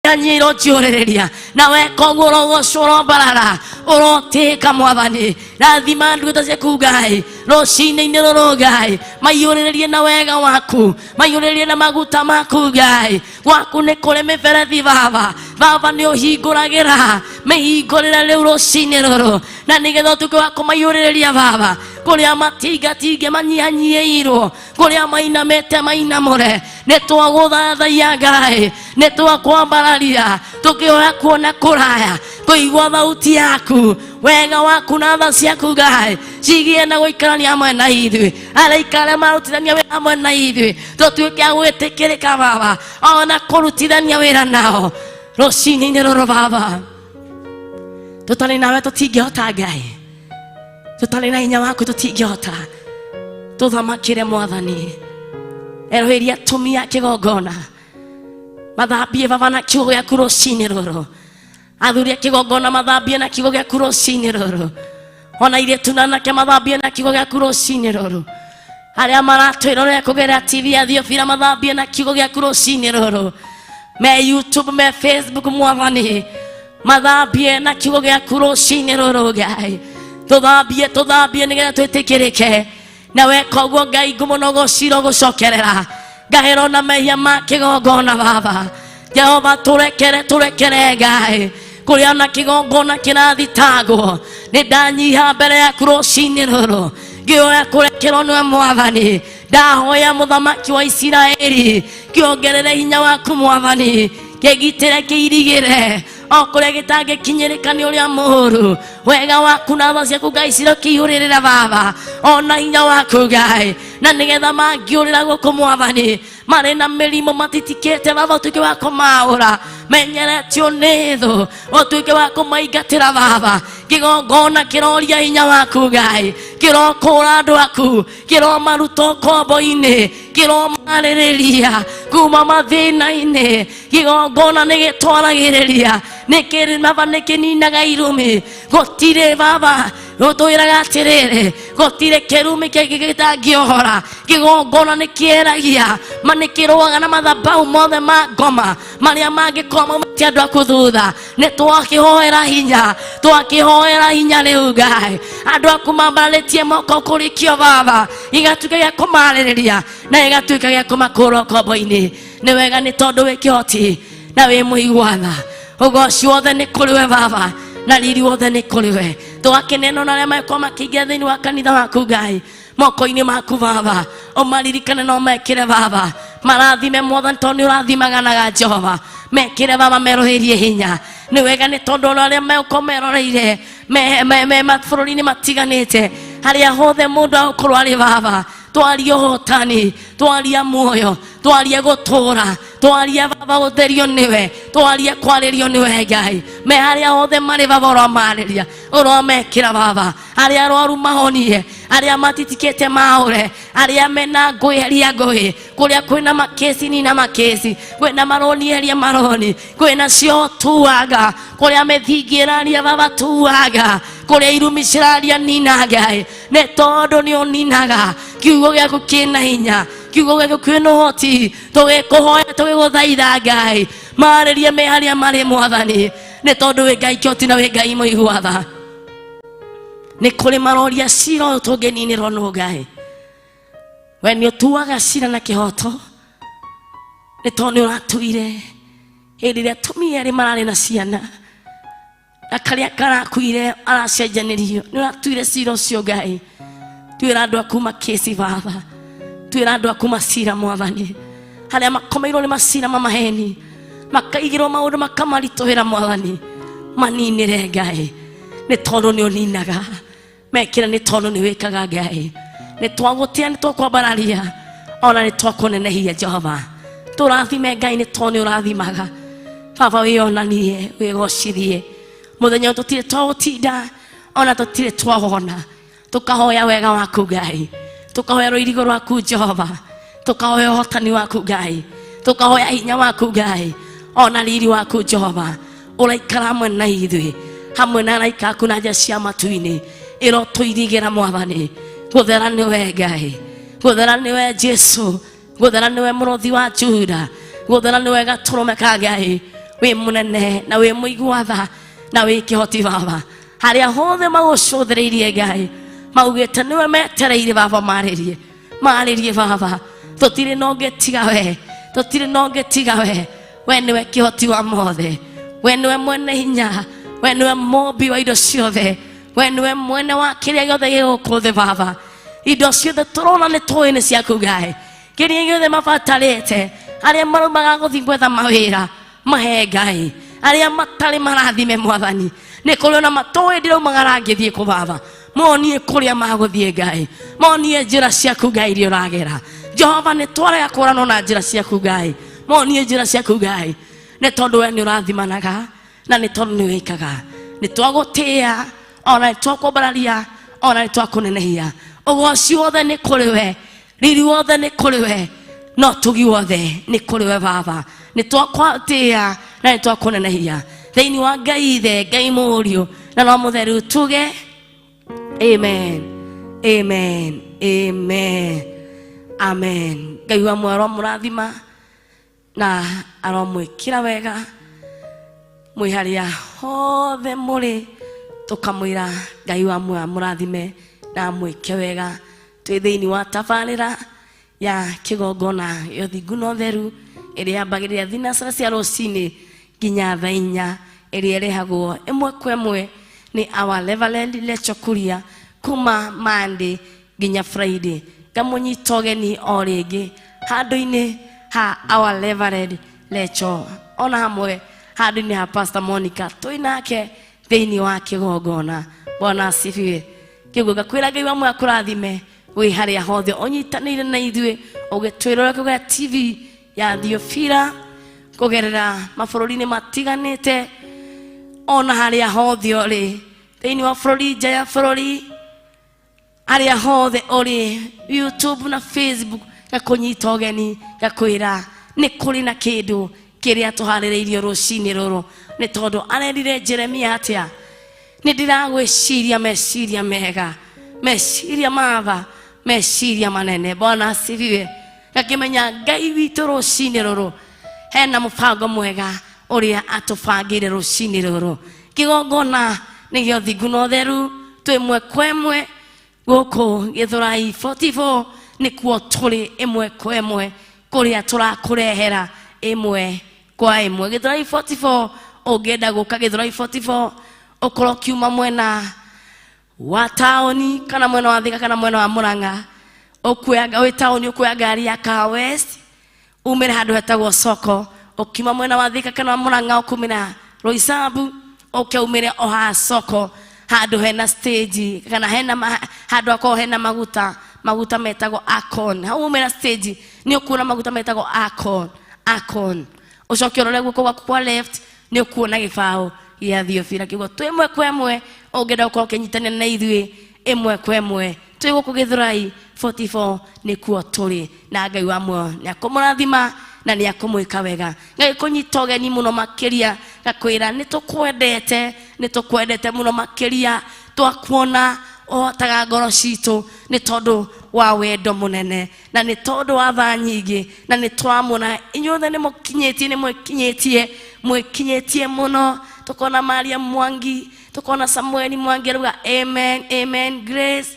kanyiro jiorereria nawe kogoro gocoro barara uroteka mwathani rathima nduta ciaku Ngai rucini-ini ruru Ngai maiyurererie na wega waku maiyurererie na maguta maku Ngai gwaku ni kuri miberethi baba ni uhinguragira mihingurire riu rucini ruru na nigetha utuike wa kumaiyurereria baba kuria matingatinge manyihanyiirwo kuria mainamite mainamure ni twaguthathaiya Ngai ni twakwambararia tukihoya kuona kuraya kuigua thauti yaku wega waku na tha ciaku Ngai cigie na guikarania hamwe na ithui araikare marutithania wira hamwe na ithui tutuike a gwitikirika baba ona kurutithania wira nao rucini-ini ruru baba tutari nawe tutingihota Ngai tutari na hinya waku tutingihota tuthamakire mwathani eroheria atumia kigongona mathambie baba na kiugo giaku rucini ruru athuri kigongona mathambie na kiugo giaku rucini ruru ona iritu na anake mathambie na kiugo giaku rucini ruru aria maratwirorera kugerera TV athiobira mathambie na kiugo giaku rucini ruru me YouTube me Facebook mwathani mathambie na kiugo giaku rucini ruru Ngai tuthambie nigetha twitikirike nawe koguo Ngai ngumuno gucira gucokerera ngahero na mehia ma kigongona baba Jehova turekere Ngai kuria na kigongona kirathitangwo ni ndanyiha mbere yaku rucini ruru ngioya kurekerwo niwe mwathani ndahoya muthamaki wa Isiraeli kiongerere hinya waku mwathani kigitire kiirigire okuria gitangikinyirika ni uria muru wega waku na tha ciaku Ngai cirokiyuririra baba ona hinya waku Ngai na nigetha mangiurira guku mwathani mari na mirimo matitikite baba utuike wa kumaura menyeretio ni thu utuike wa kumaingatira baba kigongona kiroria hinya waku Ngai kirokura andu aku kiromaruta kombo-ini kiromaririria kuma mathina-ini kigongona nigitwaragiriria nikiri baba nikininaga irumi gutire baba utwiraga atiriri gutire kirumi gitangiohora kigongona nikieragia manikirwaga na mathabau mothe ma ngoma maria mangikoma mati andu aku thutha nitwakihoera hinya riu Ngai andu aku mambarĩtie moko kurikio baba igatuika gia kumarĩrĩria na igatuika gia kumakũra kombo-ini ni wega ni tondu wi kihoti na wi muigwatha ugoci wothe ni kuri we baba na riri wothe ni kuri we twakeneno na aria makorwo makiingia thiini wa kanitha waku Ngai moko-ini maku baba umaririkane na umekire baba marathime mwathani tondu urathimaga na Jehova mekire baba meroherie hinya ni wega ni tondu aria megukorwo meroreire me mabũrũri-inĩ matiganĩte haria hothe mundu agukorwo ari baba twarie ũhotani twarie muoyo twarie gutura twarie baba gutherio niwe twarie kwaririo niwe Ngai me haria hothe mari baba uromarĩria uromekira baba haria arwaru mahonie aria matitikite maure aria mena ngui kuria kwina makesi ni na makesi kwina maroni eria maroni kwina cio tuaga kuria methingiraria baba tuaga kuria irumi ciraria nina Ngai ne tondu ni uninaga kiugo giaku kina hinya kiugo giaku kwina uhoti tugikuhoya tugiguthaitha Ngai marĩrie me haria mari mwathani ne tondu wi Ngai kĩhoti na wi Ngai muigwatha ni kuri maroria cira uyu tungininirwo nu Ngai we ni utuaga cira na kihoto ni tondu uratuire hindi iria atumia eri marari na ciana na karia karakuire aracenjanirio ni uratuire cira ucio Ngai twira andu aku makesi baba twira andu aku macira mwathani haria makomeirwo ni macira mamaheni makaigirwo maundu makamarituhira mwathani maninire Ngai ni tondu ni uninaga mekira ni tondu ni wikaga Ngai ni twagutia ni twakwambararia ona ni twakunenehia Jehova turathime Ngai ni tondu urathimaga baba wionanie wigocithie muthenya tutire twagutinda ona tutire twahona tukahoya wega waku Ngai tukahoya ruirigo rwaku Jehova tukahoya uhotani waku Ngai tukahoya hinya waku Ngai ona riri waku Jehova uraikara hamwe na ithui hamwe na araika aku na nja cia matu-ini iro tuirigira mwathani guthera niwe Ngai guthera niwe Jesu guthera niwe murothi wa Juda guthera niwe gaturume ka Ngai wĩ mũnene na wĩ mũiguatha na wĩ kĩhoti Baba harĩa hothe magũcũthĩrĩirie Ngai maugĩte nĩwe metereire Baba marĩrie Baba tũtirĩ na ũngĩ tiga we tũtirĩ na ũngĩ tiga we nĩwe kĩhoti wa mothe we nĩwe mwene hinya we nĩwe mũmbi wa indo ciothe we nĩwe mwene wa kĩrĩa gĩothe gĩgũkũ thĩ Baba indo ciothe tũrona nĩ tũĩ nĩ ciaku Ngai kĩrĩa gĩothe mabatarĩte arĩa maraumaga gũthiĩ gwetha mawĩra mahe Ngai arĩa matarĩ marathime Mwathani nĩ kũrĩ ona matũĩ ndiraumaga rangĩthiĩ kũ Baba monie kũrĩa magũthiĩ Ngai monie njĩra ciaku Ngai iria ũragera Jehova nĩ twarega kũranwo na njĩra ciaku Ngai monie njĩra ciaku Ngai nĩ tondũ we nĩ ũrathimanaga na nĩ tondũ nĩ wĩkaga nĩ twagũtĩĩa ona nĩ twakwambararia ona nĩ twakũnenehia ũgooci wothe nĩ kũrĩ we riri wothe nĩ kũrĩ we no tugi wothe nĩ kũrĩ we Baba nĩ twakwatĩĩa na nĩ twakũnenehia thĩinĩ wa Ngai Ithe Ngai Mũriũ na no Mũtheru tuge amen amen amen amen Ngai wa mwaro mũrathima na aromwĩkĩra wega mwĩ harĩa hothe mũrĩ tũkamwĩra Ngai wa mwaro mũrathime na mwĩke wega twĩ thĩinĩ wa tabarĩra ya kĩgongona gĩa ũthingu na ũtheru ĩrĩa yambagĩrĩria thinacara cia rũcinĩ nginya thaa 4 ĩrĩa ĩrehagwo ĩmwe kwa ĩmwe nĩ our Reverend Rachel Kuria kuma Monday nginya Friday ngamũnyita ũgeni o rĩngĩ handũ-inĩ ha our Reverend Rachel ona hamwe handũ-inĩ ha Pastor Monica twĩ nake thĩinĩ wa kĩgongona Bwana asifiwe kĩguo ngakwĩra Ngai wa mwaro akũrathime wĩ harĩa hothe ũnyitanĩire na ithuĩ ũgĩtwĩrora kũgerera TV ya Thiofira kũgerera mabũrũri-inĩ matiganĩte ona harĩa hothe ũrĩ thĩinĩ wa bũrũri nja ya bũrũri harĩa hothe ũrĩ YouTube na Facebook gakũnyita ũgeni gakwĩra nĩ kũrĩ na kĩndũ kĩrĩa tũharĩrĩirio rũcinĩ rũrũ nĩ tondũ arerire Jeremia atĩa nĩ ndĩragwĩciria meciria mega meciria mava meciria manene Bwana asifiwe gakĩmenya Ngai witũ rũcinĩ rũrũ hena mũbango mwega ũrĩa atũbangĩire rũcinĩ rũrũ kĩgongona nĩ gĩa ũthingu na ũtheru twĩ ĩmwe kwa ĩmwe gũkũ Gĩthũrai 44 nĩkuo tũrĩ ĩmwe kwa ĩmwe kũrĩa tũrakũrehera ĩmwe kwa ĩmwe Gĩthũrai 44 ũngĩenda gũka Gĩthũrai 44 ũkorwo kiuma mwena wa taũni kana mwena wa Thika kana mwena wa Mũrang'a wĩ taũni ũkuoya ngari ya Car West umĩre handũ hetagwo Soko ũkiuma mwena wa Thika kana wa Mũrang'a ũkumĩra Roysambu ũkĩumĩre o haha Soko handũ hena stage kana hena handũ akorwo hena maguta metagwo Akon hau umĩra stage nĩ ũkuona maguta metagwo Akon ũcoke ũrore guoko gwaku kwa left nĩ ũkuona gĩbaũ gĩa Thiofira kĩguo twĩ ĩmwe kwa ĩmwe ũngĩenda gũkorwo ũkĩnyitanĩra na ithuĩ ĩmwe kwa ĩmwe twĩ gũkũ Gĩthũrai 44 nĩkuo tũrĩ na Ngai wa muoyo nĩ akũmũrathima na nĩ akũmwĩka wega Ngai kũnyita ũgeni mũno makĩria gakwĩra nĩ tũkwendete mũno makĩria twakuona ũhotaga ngoro citũ nĩ tondũ wa wendo mũnene na nĩ tondũ wa tha nyingĩ na nĩ twamuona inyuothe nĩ mwĩkinyĩtie mũno tukona Maria Mwangi tukona Samuel Mwangi ruga amen amen Grace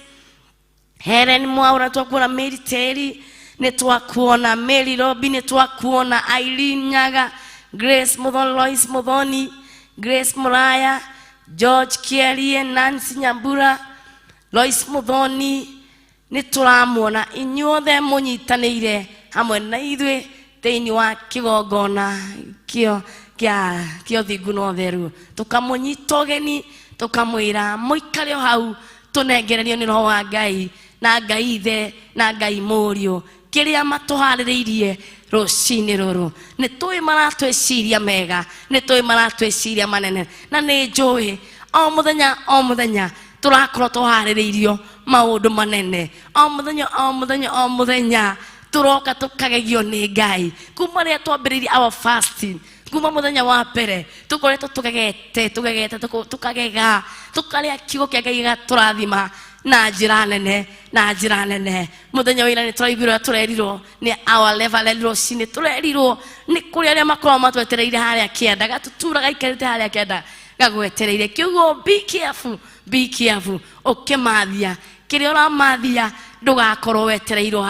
Helen Mwaura twakuona Mary Terry nĩ twakuona Mary Robi nĩ twakuona Irene Nyaga Grace Muthoni Lois Muthoni Grace Muraya George Kiarie Nancy Nyambura Lois Muthoni nĩ tũramuona inyuothe mũnyitanĩire hamwe na ithuĩ thĩinĩ wa kĩgongona kĩo kĩa ũthingu na ũtheru tũkamũnyita ũgeni tũkamwĩra mũikare o hau tũnengererio nĩ Roho wa Ngai na Ngai Ithe na Ngai Mũriũ kĩrĩa matũharĩrĩirie rũcinĩ rũrũ nĩ tũĩ maratwĩciria mega nĩ tũĩ maratwĩciria manene na nĩ njũĩ o mũthenya tũrakorwo tũharĩrĩirio maũndũ manene o mũthenya tũroka tũkagegio nĩ Ngai kuma rĩrĩa twambĩrĩirie our fasting kuma muthenya wa mbere tukoretwo tugegete tukagega tukaria kiugo kia Ngai gaturathima na njira nene muthenya wina ni turaiguirwo turerirwo ni our level rocini turerirwo ni kuri aria makorwo matwetereire haria kienda gatutura gaikarite haria kienda gagwetereire kiugo be careful ukimathia kiria uramathia ndugakorwo wetereirwo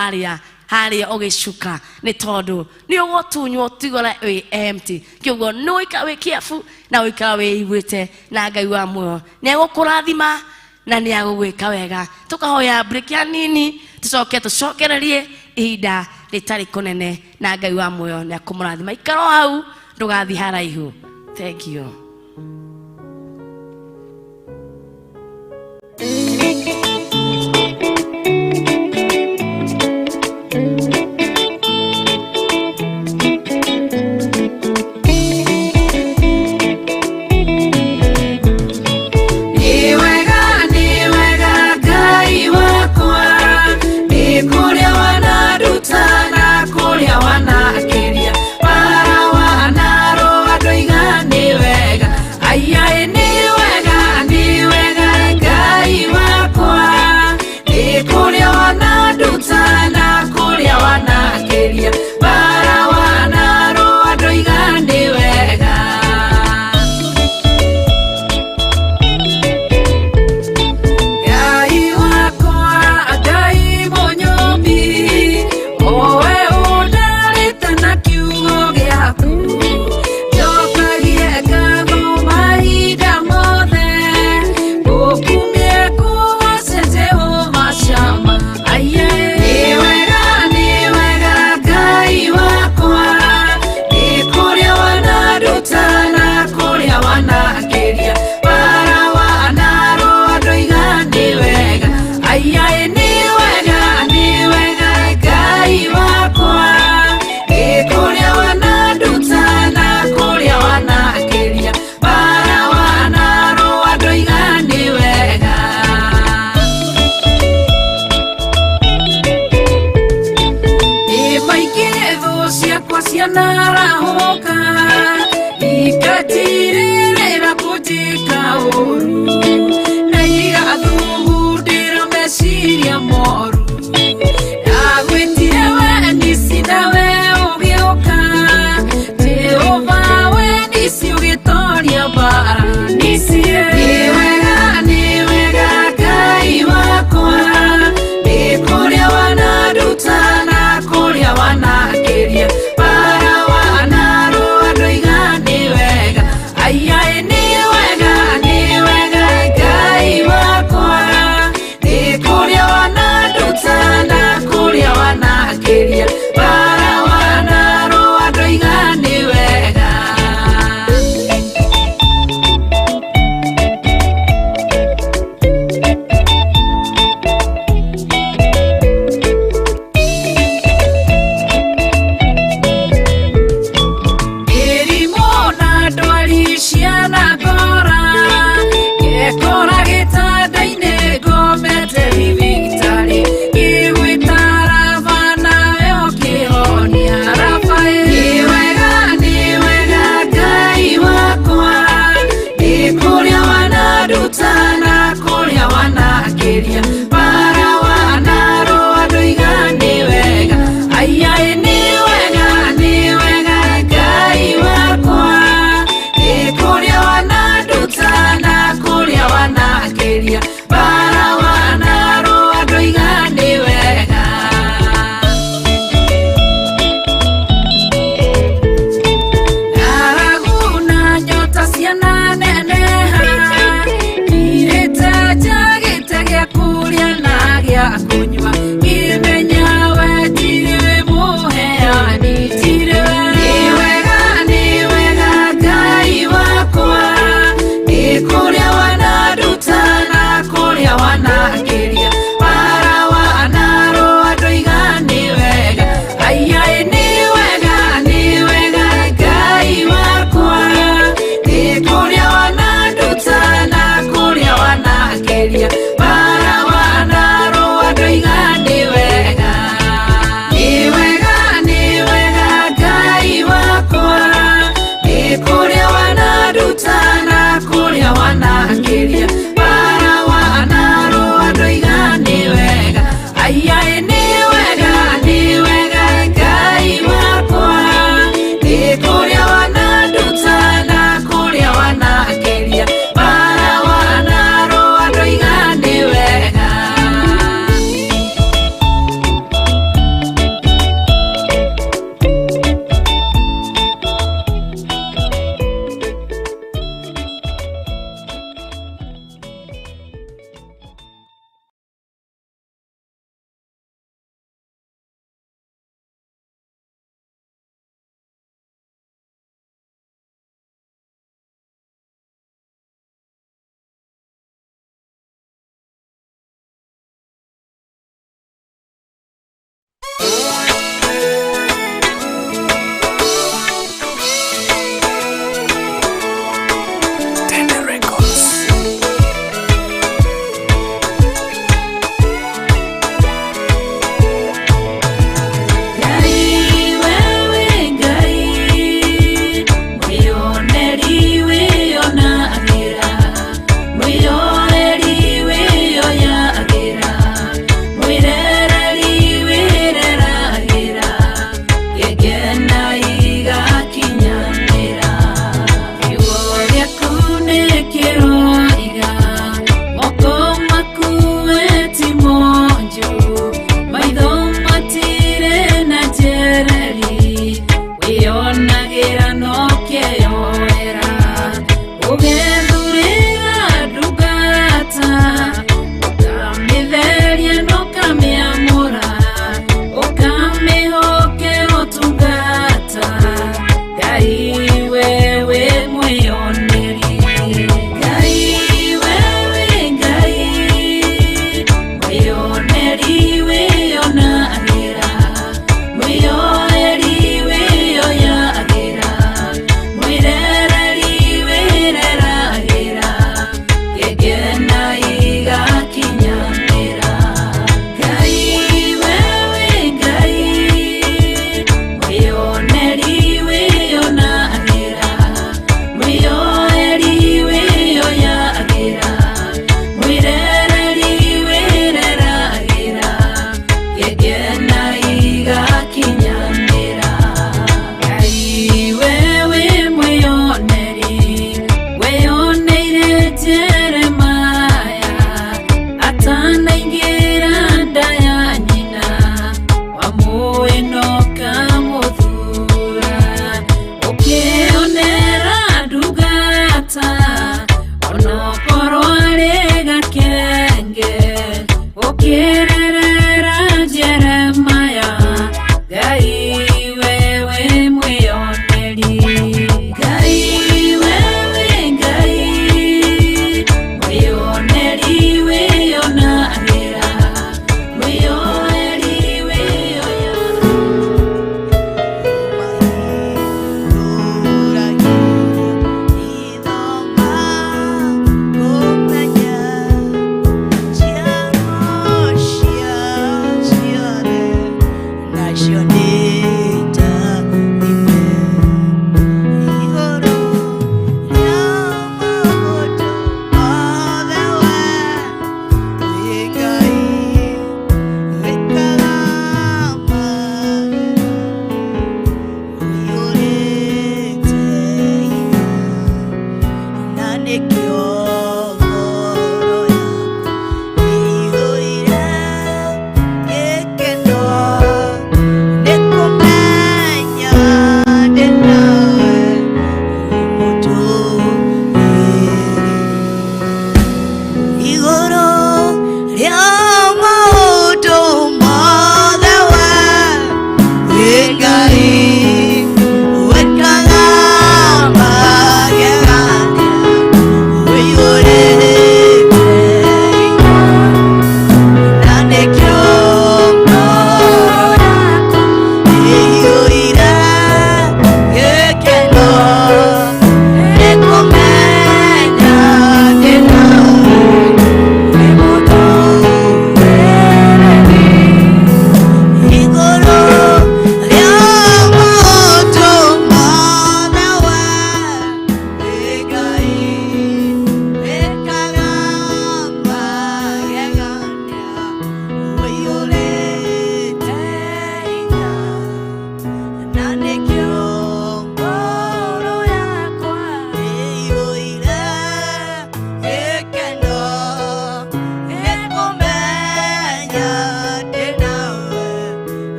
haria ugicuka ni tondu ni ugotunywo tigora wi empty kiugo ni wika wi careful na wika wi igwite na Ngai wa muoyo ni agukurathima na ni agugwika wega tukahoya break ya nini tucokererie ihinda ritari kunene na Ngai wa muoyo ni akumurathima ikaro hau ndugathi haraihu. Thank you.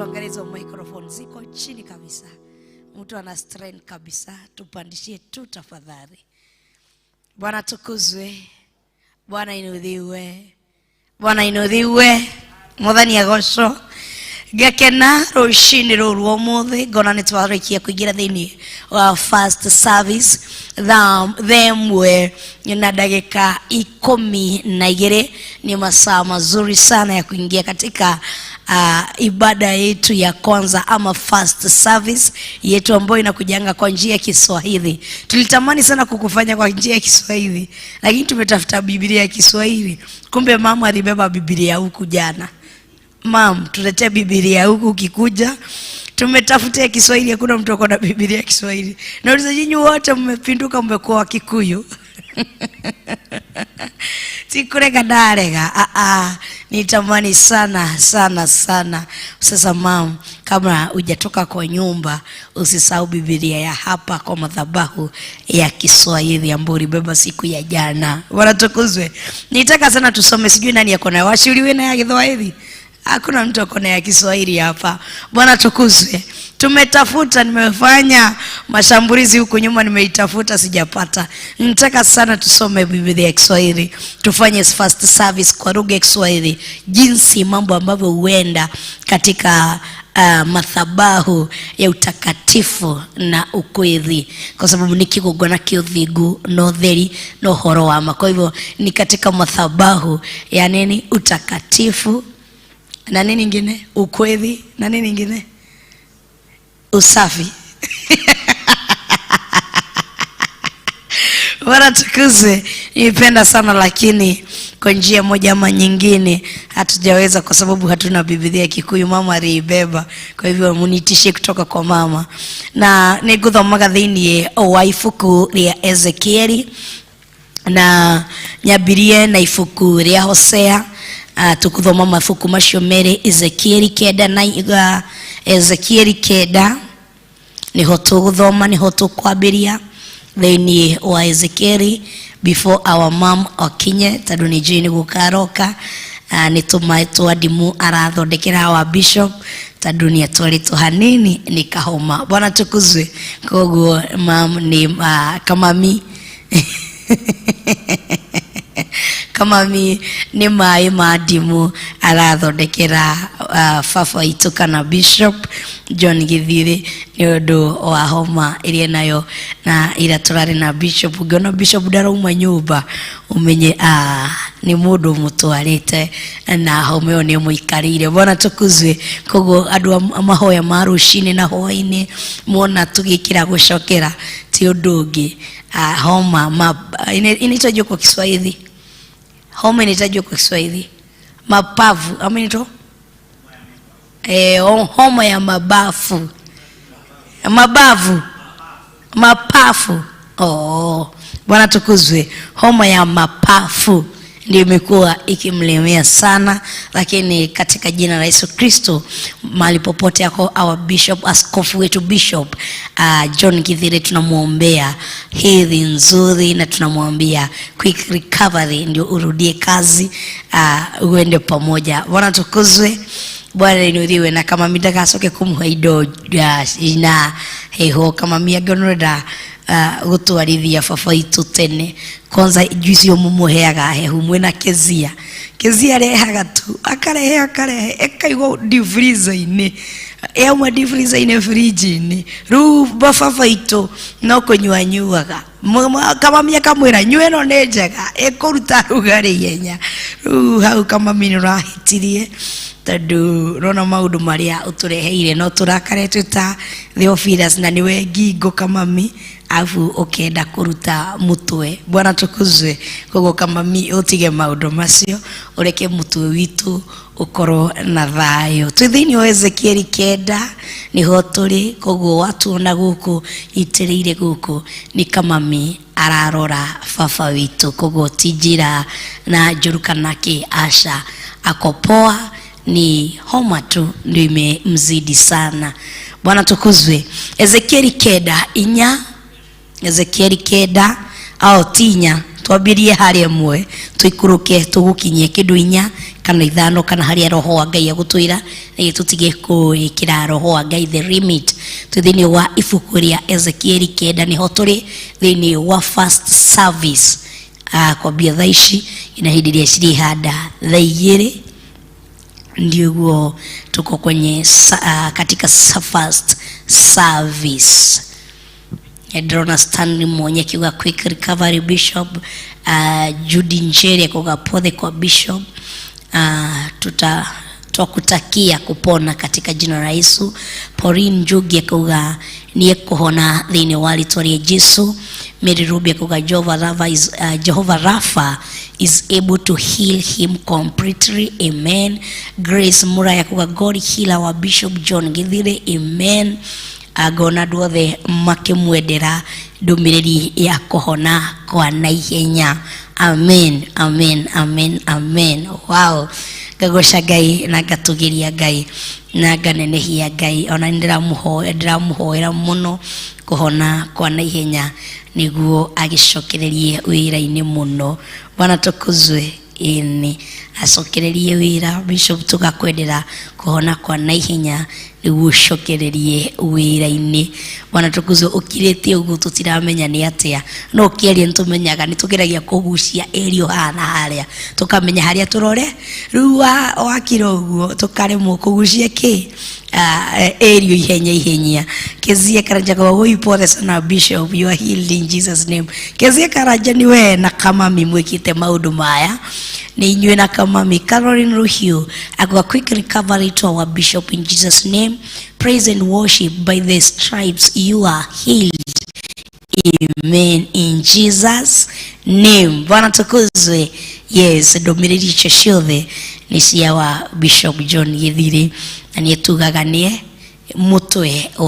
tuangalie hizo microphone ziko chini kabisa. Mtu ana strain kabisa, tupandishie tu tafadhali. Bwana tukuzwe. Bwana inudhiwe. Bwana inudhiwe. Mwathani agocwo. Gakena rushini ruru umuthi ngona ni twarikia kuingira thiini wa first service themwe na dakika 12 ni masaa mazuri sana ya kuingia katika ibada yetu ya kwanza ama first service yetu ambayo inakujanga kwa njia ya Kiswahili. Tulitamani sana kukufanya kwa njia ya Kiswahili, lakini tumetafuta Biblia ya Kiswahili. Kumbe mama alibeba Biblia huku jana. Mam, tuletea Biblia huku ukikuja. Tumetafuta ya Kiswahili, hakuna mtu akona Biblia ya Kiswahili. Na uliza nyinyi wote mmepinduka mmekuwa wa Kikuyu. Sikurega darega. Nitamani sana sana sana. Sasa mam, kama hujatoka kwa nyumba, usisahau Biblia ya hapa kwa madhabahu ya Kiswahili ambayo ulibeba siku ya jana. Bwana tukuzwe. Nitaka sana tusome, sijui nani yako nayo. Washauriwe na ya Kiswahili. Hakuna mtu akona ya Kiswahili hapa. Bwana tukuzwe. Tumetafuta, nimefanya mashambulizi huko nyuma, nimeitafuta sijapata. Nitaka sana tusome Biblia ya Kiswahili. Tufanye first service kwa lugha ya Kiswahili. Jinsi mambo ambavyo huenda katika mathabahu ya utakatifu na ukweli, kwa sababu nikigogona kiuthigu no theri no horo wama. Kwa hivyo ni katika mathabahu ya nini? Utakatifu na nini nyingine? Ukweli na nini nyingine? Usafi. Bwana tukuzwe. Nipenda sana, lakini kwa njia moja ama nyingine hatujaweza kwa sababu hatuna Biblia ya Kikuyu. Mama aliibeba, kwa hivyo munitishe kutoka kwa mama. Na niguthomaga thiini wa ifuku ria Ezekieli na nyabirie na ifuku ria Hosea. Tukuthoma mafuku macio meri, Ezekieli 9 na Ezekieli 9 niho tuguthoma, niho tukwambiria thiini wa Ezekieli before our mom okinye tondu ni jini gukaroka. Ni tumaitwa ndimu arathondekera wa bishop tondu ni atwarito hanini ni kahoma. Bwana tukuzwe. Koguo mam ni kamami kamami ni mai madimu arathondekera fafa itu kana bishop John Githiri ni undu wa homa iria nayo na ira turari na bishop. Ngona bishop ndarauma nyumba umenye ni mundu mutwarite na homa ni muikarire. Bwana tukuzwe. Koguo andu amahoya marushini na hoini muona tugikira gucokera ti undu ungi. Homa inaitwa kwa Kiswahili. Homa inaitwa kwa Kiswahili mapavu. Aminito homa ya mabafu. Mabavu. Mapafu. Bwana tukuzwe. Homa ya mapafu ndio imekuwa ikimlemea sana, lakini katika jina la Yesu Kristo mahali popote yako our bishop, askofu wetu bishop John Githiri, tunamuombea heri nzuri na tunamwambia quick recovery, ndio urudie kazi, uende pamoja. Bwana tukuzwe. Bwana inudhiwe. Na kama mitaka asoke kumhaido ina heho kama miagonroda gutwarithia baba itu tene. Kwanza juice yo mumuheaga hehu mwena kezia rehaga tu akarehe ekaigo freezer ine mwa freezer ine fridge ine ru baba itu no kunyuanyuaga kama miaka mwera nyweno nejega ekuruta rugari yenya ru hau kama minura hitirie tondu rona maundu maria utureheire no turakare tuta Theophilus na niwe ngingo kama mi afu ukenda kuruta mutwe. Bwana tukuzwe. Koguo kama mi utige maundu macio ureke mutwe witu ukoro na thayo. Twithini wa Ezekieli 9 niho turi. Koguo watu na guku itirire guku ni kama mi ararora baba witu. Koguo tijira na jurukanake asha akopoa, ni homa tu ndio imemzidi sana. Bwana tukuzwe. Ezekieli 9 Ezekieli 9 au tinya twabirie hari mwe tuikuruke tugukinye kindu 4 kana ithano kana haria roho wa Ngai agutwira ni tutige kuikira roho wa Ngai the remit tuthini wa ibuku ria Ezekieli 9 ni hoturi thini wa first service kwa biatha ici inahidiria ciri hada thaigiri ndio tuko kwenye katika first service. Edrona Stanley mwenye kiwa quick recovery bishop, Judy Njeri kwa pole kwa bishop, tutakutakia kupona katika jina la Yesu. Pauline Njugi kwa niye kuhona dhini wali tori Yesu. Mary Ruby kwa Jehovah Rapha is able to heal him completely, amen. Grace Muraya kwa God healer wa Bishop John Githire, amen. Agona duothe makimwendera ndumiriri ya kuhona kwa naihenya, amen, amen, amen, amen. Wow, gagosha Ngai na gatugiria Ngai na ganenehia Ngai ona ndiramuhoera muno kuhona kwa naihenya niguo agicokererie wira-ini muno. Bwana tukuzwe ini acokererie wira. Bishop tugakwendera kuhona kwa naihenya niguo cokererie wira-ini. Bwana tukuzwe ukirite uguo tutiramenya ni atia no kiaria ntumenyaga ni tugeragia kugucia erio hana haria tukamenya haria turore ruwa wakiro uguo tukaremwo kugucia ki erio ihenya kezia karanja kwa huyu pole sana Bishop, you are healed in Jesus name. Kezia karanja ni we na kama mimwekite maundu maya ni inywe na kama mi Caroline Ruhiu akwa quick recovery to our Bishop in Jesus name. Praise and worship, by the stripes you are healed, amen, in Jesus name. Bwana tukuzwe. Yes, domiriri chashove ni siya wa Bishop John Githire na nietugaga nie mutwe wa